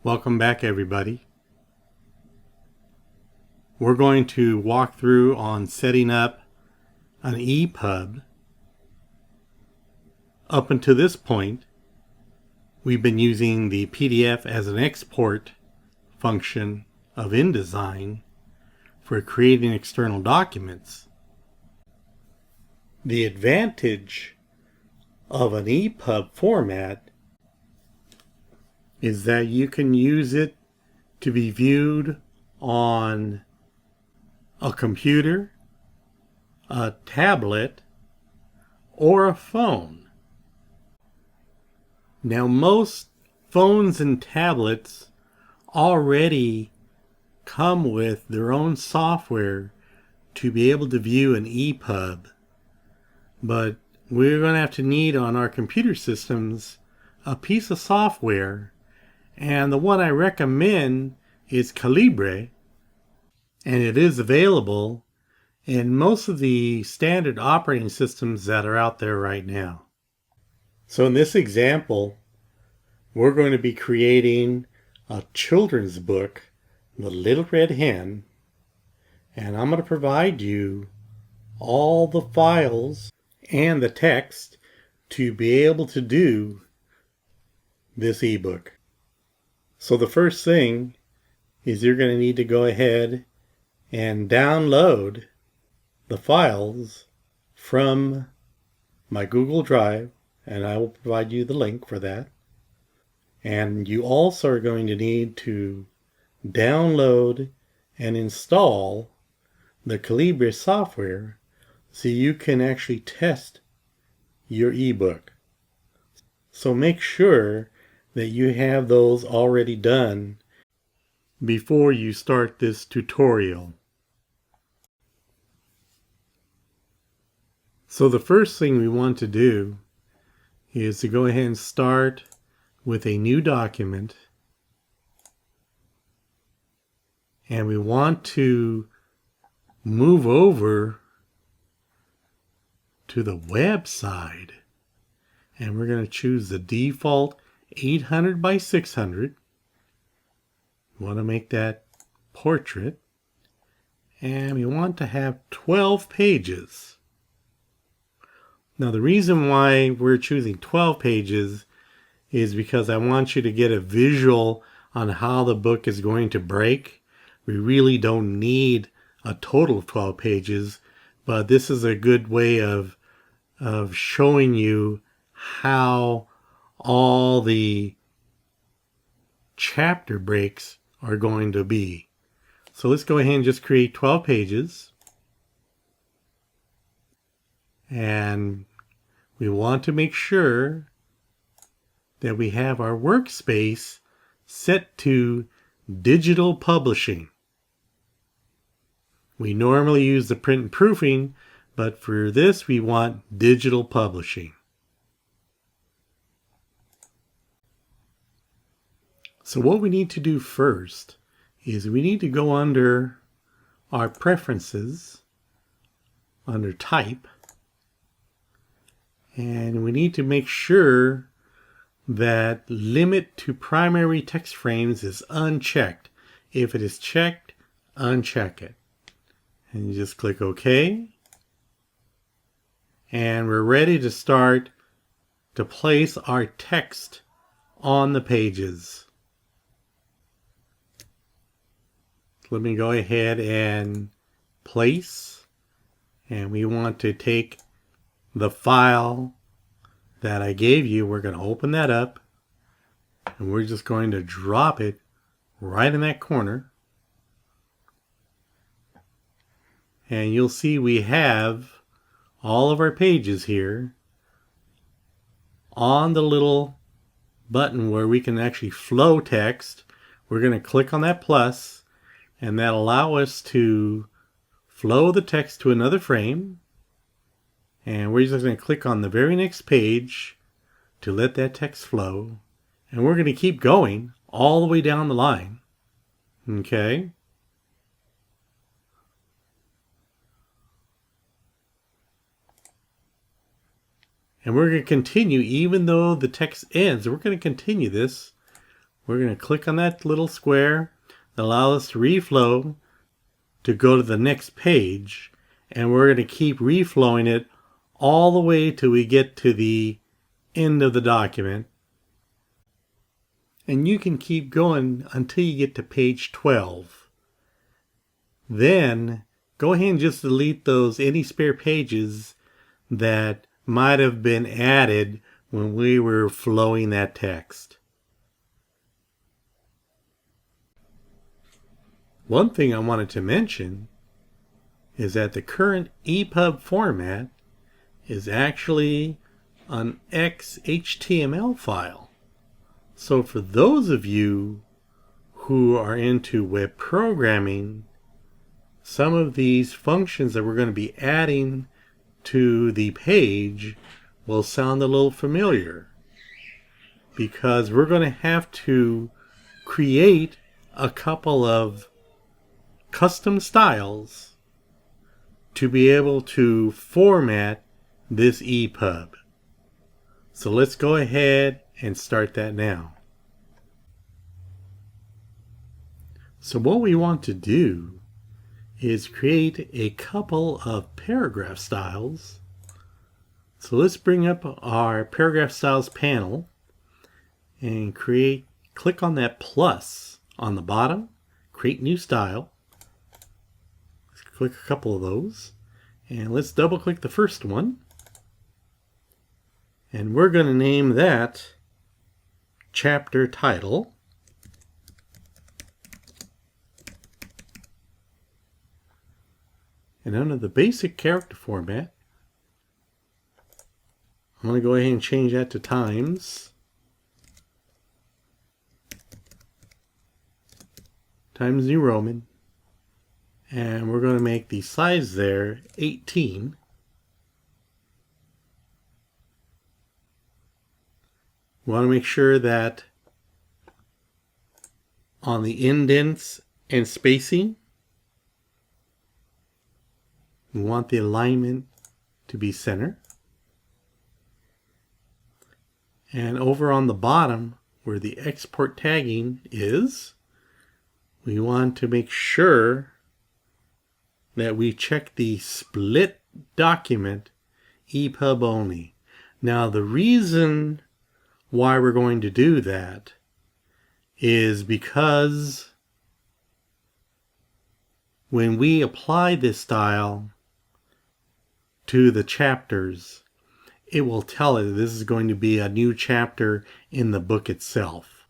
Welcome back, everybody. We're going to walk through on setting up an Epub. Up until this point, we've been using the PDF as an export function of InDesign for creating external documents. The advantage of an Epub format is that you can use it to be viewed on a computer, a tablet, or a phone. Now, most phones and tablets already come with their own software to be able to view an Epub, but we're going to have to need on our computer systems a piece of software, and the one I recommend is Calibre, and it is available in most of the standard operating systems that are out there right now. So in this example, we're going to be creating a children's book, The Little Red Hen, and I'm going to provide you all the files and the text to be able to do this ebook. So the first thing is you're going to need to go ahead and download the files from my Google Drive, and I will provide you the link for that. And you also are going to need to download and install the Calibre software so you can actually test your ebook. So make sure that you have those already done before you start this tutorial. So the first thing we want to do is to go ahead and start with a new document, and we want to move over to the web side, and we're going to choose the default 800 by 600. We want to make that portrait, and we want to have 12 pages. Now the reason why we're choosing 12 pages is because I want you to get a visual on how the book is going to break. We really don't need a total of 12 pages, but this is a good way of showing you how all the chapter breaks are going to be. So let's go ahead and just create 12 pages. And we want to make sure that we have our workspace set to digital publishing. We normally use the print and proofing, but for this we want digital publishing. So what we need to do first is we need to go under our preferences, under type, and we need to make sure that limit to primary text frames is unchecked. If it is checked, uncheck it. And you just click OK. And we're ready to start to place our text on the pages. Let me go ahead and place, and we want to take the file that I gave you. We're going to open that up, and we're just going to drop it right in that corner, and you'll see we have all of our pages here on the little button where we can actually flow text. We're going to click on that plus, and that'll allow us to flow the text to another frame. And we're just going to click on the very next page to let that text flow. And we're going to keep going all the way down the line. Okay? And we're going to continue even though the text ends. We're going to continue this we're going to click on that little square that allows us to reflow to go to the next page, and we're going to keep reflowing it all the way till we get to the end of the document. And you can keep going until you get to page 12. Then go ahead and just delete those any spare pages that might have been added when we were flowing that text. One thing I wanted to mention is that the current Epub format is actually an XHTML file. So for those of you who are into web programming, some of these functions that we're going to be adding to the page will sound a little familiar, because we're going to have to create a couple of custom styles to be able to format this Epub. So let's go ahead and start that now. So what we want to do is create a couple of paragraph styles. So let's bring up our paragraph styles panel and click on that plus on the bottom, create new style. Let's click a couple of those, and let's double click the first one. And we're going to name that chapter title. And under the basic character format, I'm going to go ahead and change that to Times New Roman. And we're going to make the size there 18. We want to make sure that on the indents and spacing, we want the alignment to be center. And over on the bottom, where the export tagging is, we want to make sure that we check the split document EPUB only. Now the reason why we're going to do that is because when we apply this style to the chapters, it will tell it this is going to be a new chapter in the book itself.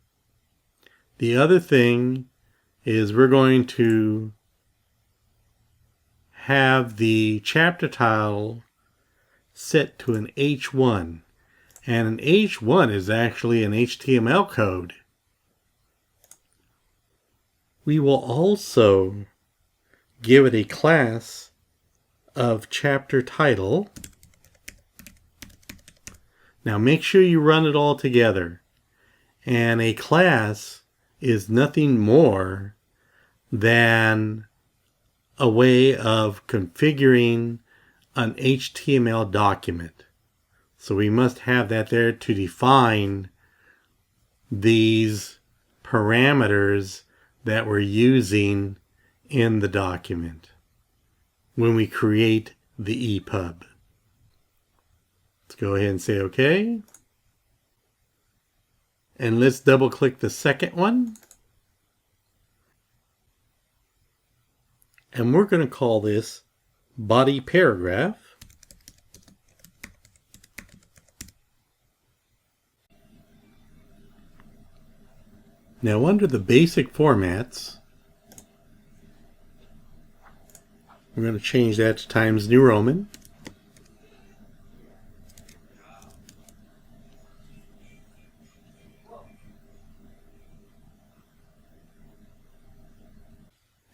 The other thing is we're going to have the chapter title set to an H1. And an H1 is actually an HTML code. We will also give it a class of chapter title. Now make sure you run it all together. And a class is nothing more than a way of configuring an HTML document. So we must have that there to define these parameters that we're using in the document when we create the Epub. Let's go ahead and say OK. And let's double click the second one. And we're going to call this body paragraph. Now under the basic formats, we're going to change that to Times New Roman.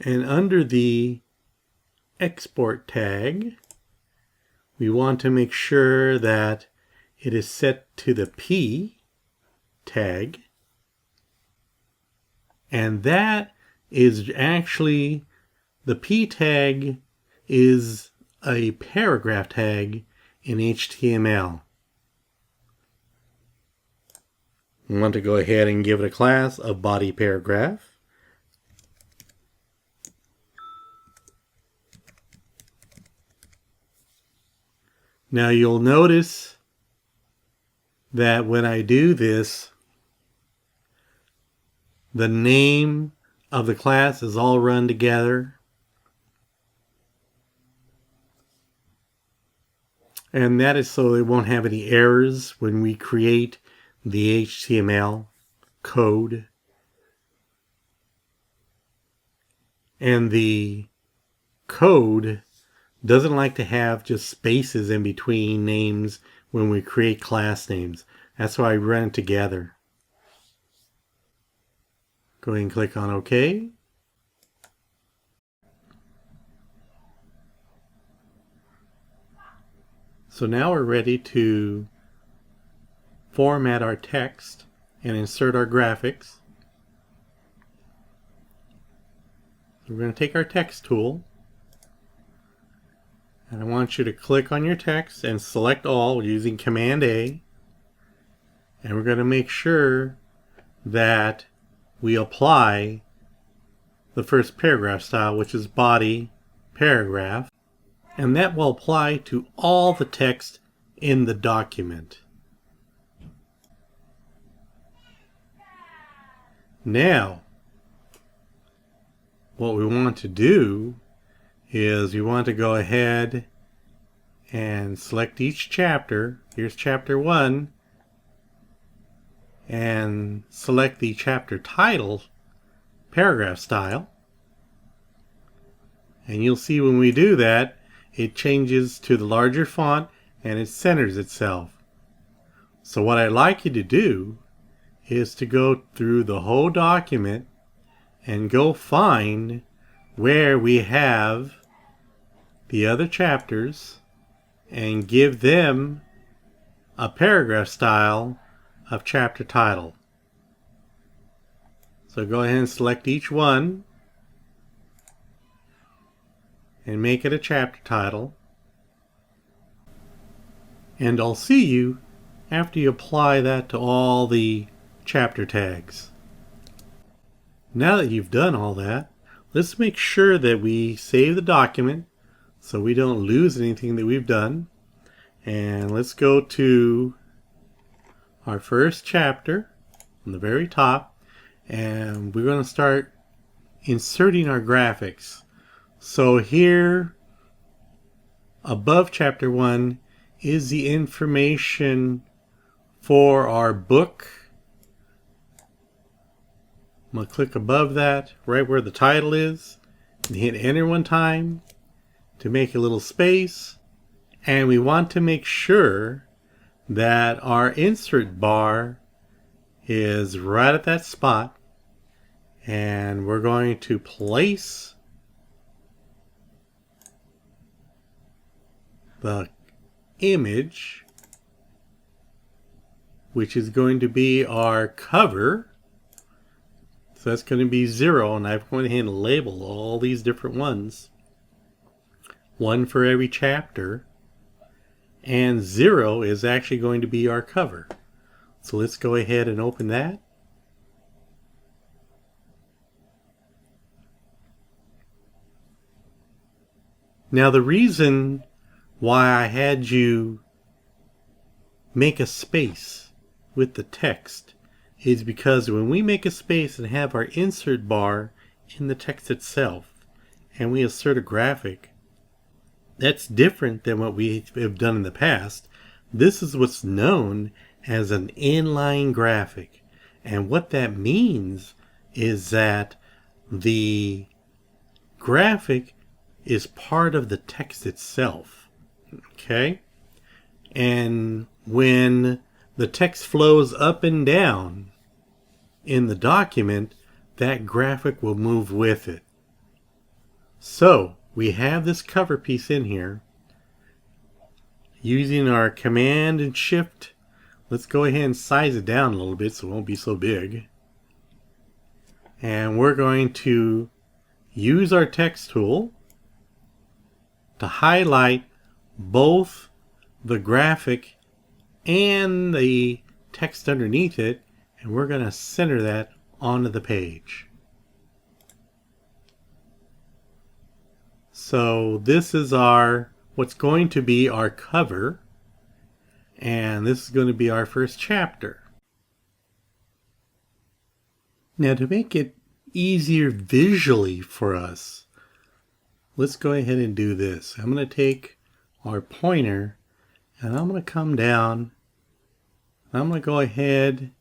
And under the export tag, we want to make sure that it is set to the P tag. And that is actually, the P tag is a paragraph tag in HTML. We want to go ahead and give it a class of body paragraph. Now you'll notice that when I do this, the name of the class is all run together. And that is so it won't have any errors when we create the HTML code. And the code doesn't like to have just spaces in between names when we create class names. That's why I run it together. Go ahead and click on OK. So now we're ready to format our text and insert our graphics. We're going to take our text tool, and I want you to click on your text and select all using Command A, and we're going to make sure that we apply the first paragraph style, which is body paragraph, and that will apply to all the text in the document. Now, what we want to do is we want to go ahead and select each chapter. Here's chapter 1, and select the chapter title paragraph style. And you'll see when we do that, it changes to the larger font and it centers itself. So what I'd like you to do is to go through the whole document and go find where we have the other chapters and give them a paragraph style of chapter title. So go ahead and select each one and make it a chapter title. And I'll see you after you apply that to all the chapter tags. Now that you've done all that, let's make sure that we save the document so we don't lose anything that we've done. And let's go to our first chapter on the very top, and we're going to start inserting our graphics. So here above chapter 1 is the information for our book. I'm going to click above that, right where the title is, and hit enter one time to make a little space. And we want to make sure that our insert bar is right at that spot. And we're going to place the image, which is going to be our cover. So that's going to be 0, and I've gone ahead and label all these different ones. One for every chapter, and 0 is actually going to be our cover. So let's go ahead and open that. Now the reason why I had you make a space with the text is because when we make a space and have our insert bar in the text itself and we insert a graphic, that's different than what we have done in the past. This is what's known as an inline graphic. And what that means is that the graphic is part of the text itself. Okay? And when the text flows up and down in the document, that graphic will move with it. So we have this cover piece in here. Using our Command and Shift, let's go ahead and size it down a little bit so it won't be so big. And we're going to use our text tool to highlight both the graphic and the text underneath it, and we're going to center that onto the page. So this is what's going to be our cover, and this is going to be our first chapter. Now, to make it easier visually for us, let's go ahead and do this. I'm going to take our pointer and I'm going to come down. I'm going to go ahead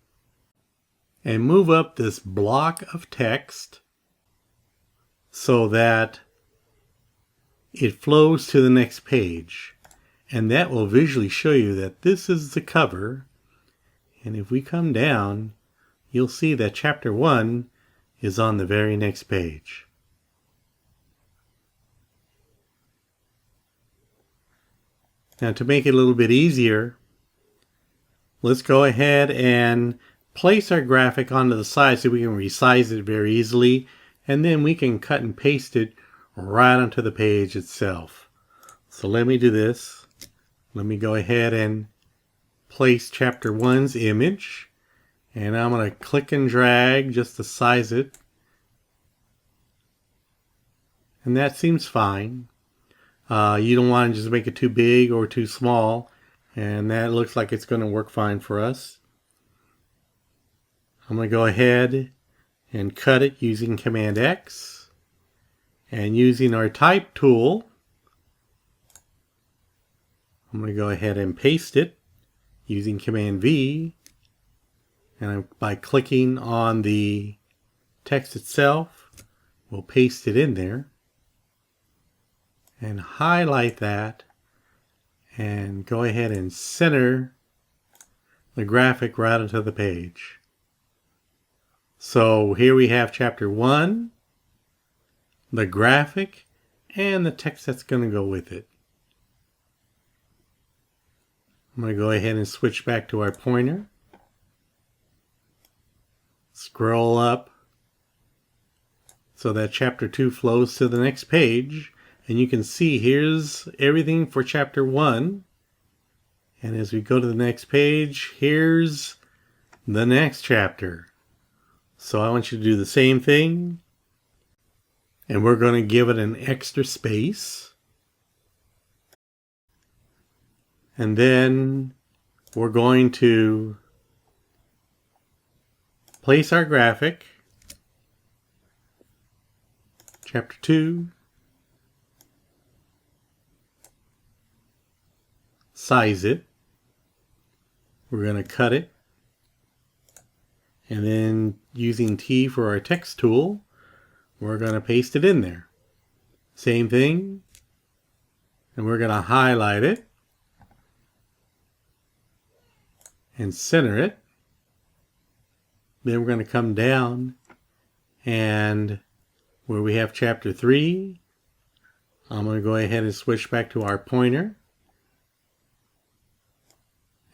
and move up this block of text so that it flows to the next page. And that will visually show you that this is the cover. And if we come down, you'll see that chapter 1 is on the very next page. Now, to make it a little bit easier, let's go ahead and place our graphic onto the side so we can resize it very easily, and then we can cut and paste it right onto the page itself. So let me do this. Let me go ahead and place chapter 1's image, and I'm going to click and drag just to size it, and that seems fine. You don't want to just make it too big or too small, and that looks like it's going to work fine for us. I'm going to go ahead and cut it using Command X, and using our type tool, I'm going to go ahead and paste it using Command V, and by clicking on the text itself, we'll paste it in there. And highlight that and go ahead and center the graphic right onto the page. So here we have chapter 1, the graphic, and the text that's going to go with it. I'm going to go ahead and switch back to our pointer. Scroll up so that chapter 2 flows to the next page. And you can see here's everything for chapter 1. And as we go to the next page, here's the next chapter. So I want you to do the same thing. And we're going to give it an extra space. And then we're going to place our graphic. Chapter 2. Size it. We're going to cut it. And then using T for our text tool, we're going to paste it in there. Same thing. And we're going to highlight it and center it. Then we're going to come down, and where we have chapter 3, I'm going to go ahead and switch back to our pointer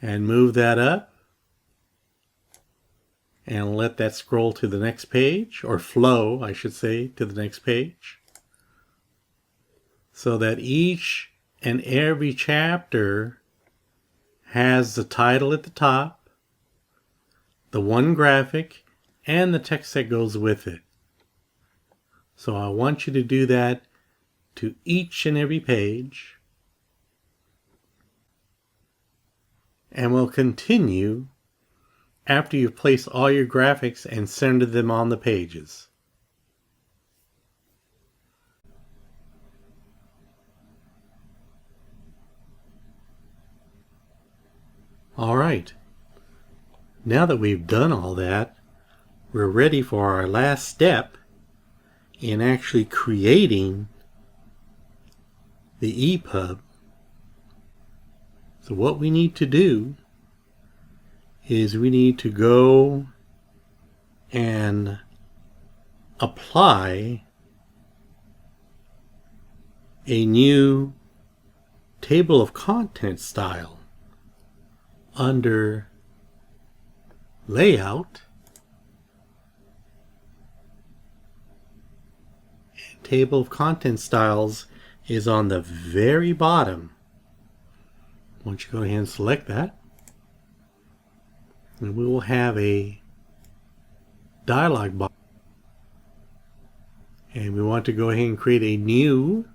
and move that up and let that scroll to the next page, or flow, I should say, to the next page, so that each and every chapter has the title at the top, the one graphic, and the text that goes with it. So I want you to do that to each and every page. And we'll continue after you've placed all your graphics and centered them on the pages. All right. Now that we've done all that, we're ready for our last step in actually creating the Epub. So what we need to do is we need to go and apply a new table of contents style under Layout, and Table of Contents Styles is on the very bottom. Why don't you go ahead and select that, and we will have a dialog box. And we want to go ahead and create a new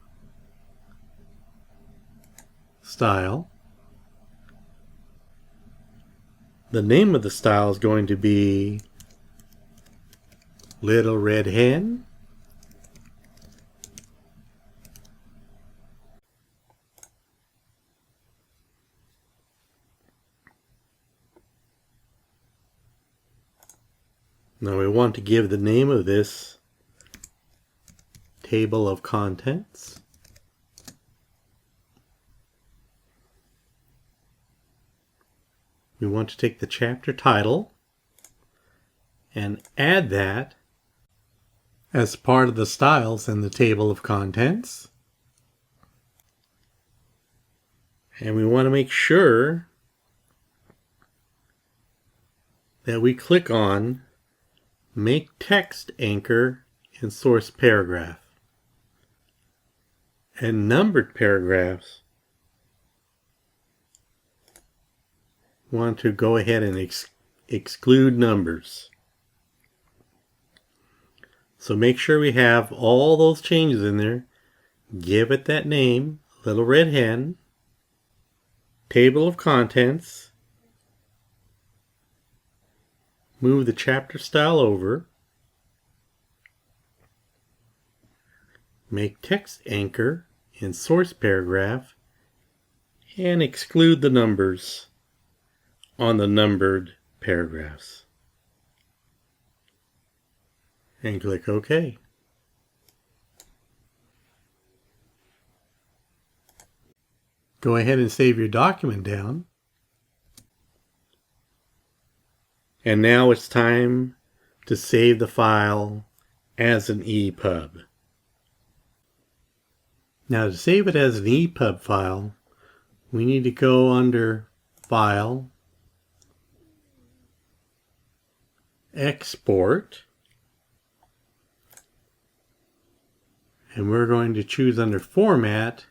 style. The name of the style is going to be Little Red Hen. Now we want to give the name of this table of contents. We want to take the chapter title and add that as part of the styles in the table of contents. And we want to make sure that we click on Make Text Anchor in Source Paragraph. And numbered paragraphs, want to go ahead and exclude numbers. So make sure we have all those changes in there. Give it that name, Little Red Hen, table of contents, move the chapter style over, make text anchor in source paragraph, and exclude the numbers on the numbered paragraphs. And click OK. Go ahead and save your document down. And now it's time to save the file as an Epub. Now to save it as an Epub file, we need to go under File, Export, and we're going to choose under Format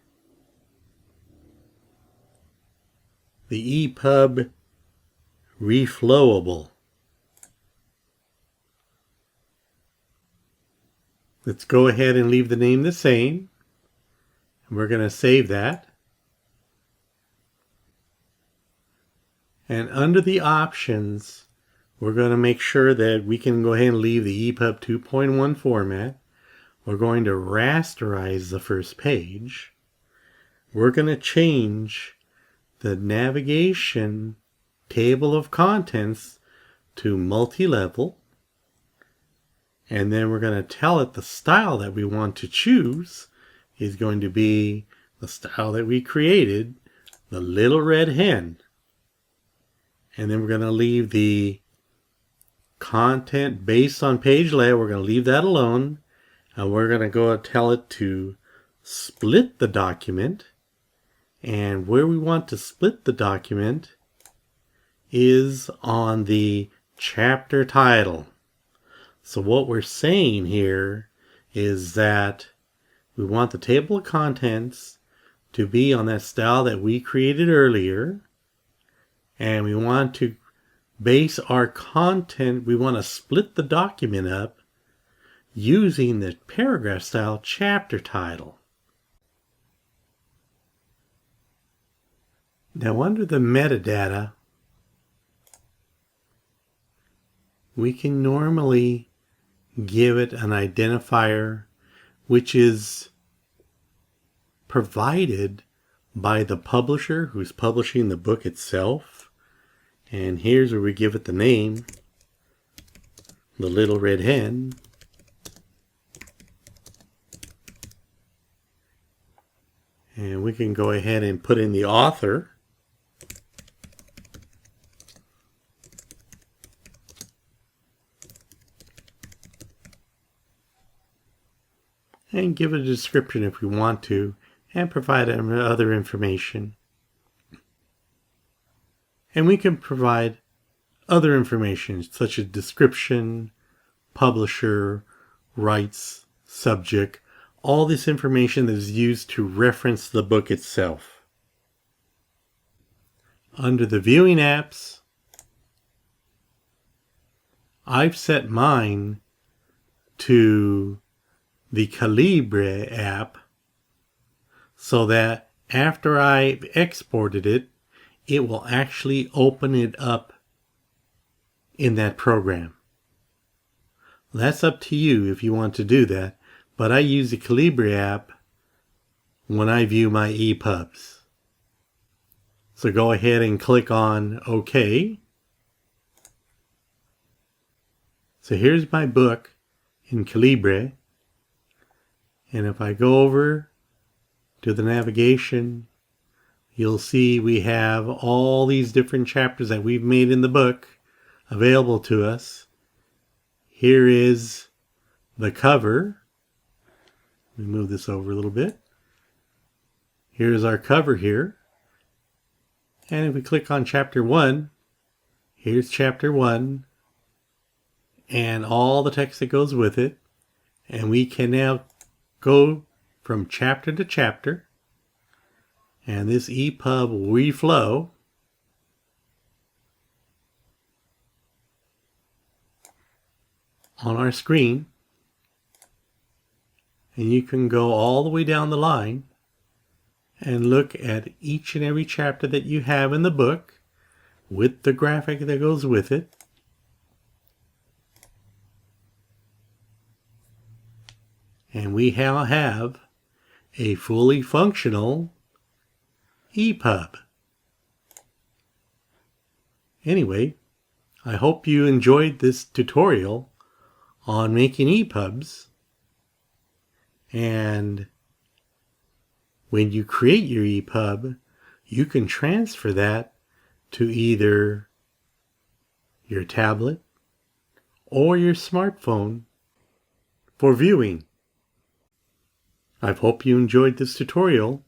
the Epub Reflowable. Let's go ahead and leave the name the same. We're going to save that. And under the options, we're going to make sure that we can go ahead and leave the Epub 2.1 format. We're going to rasterize the first page. We're going to change the navigation table of contents to multi-level. And then we're going to tell it the style that we want to choose is going to be the style that we created, the Little Red Hen. And then we're going to leave the content based on page layout. We're going to leave that alone. And we're going to go and tell it to split the document. And where we want to split the document is on the chapter title. So what we're saying here is that we want the table of contents to be on that style that we created earlier. And we want to base our content, we want to split the document up using the paragraph style chapter title. Now under the metadata, we can normally give it an identifier which is provided by the publisher who's publishing the book itself. And here's where we give it the name, The Little Red Hen. And we can go ahead and put in the author. And give it a description if we want to, and provide other information. And we can provide other information such as description, publisher, rights, subject, all this information that is used to reference the book itself. Under the viewing apps, I've set mine to the Calibre app so that after I've exported it, it will actually open it up in that program. That's up to you if you want to do that, but I use the Calibre app when I view my EPUBs. So go ahead and click on OK. So here's my book in Calibre, and if I go over to the navigation, you'll see we have all these different chapters that we've made in the book available to us. Here is the cover. Let me move this over a little bit. Here's our cover here. And if we click on chapter 1, here's chapter 1 and all the text that goes with it. And we can now go from chapter to chapter. And this EPUB will reflow. On our screen, and you can go all the way down the line and look at each and every chapter that you have in the book with the graphic that goes with it. And we now have a fully functional EPUB. Anyway, I hope you enjoyed this tutorial on making EPUBs, and when you create your EPUB, you can transfer that to either your tablet or your smartphone for viewing. I hope you enjoyed this tutorial,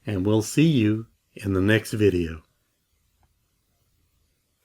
and we'll see you in the next video.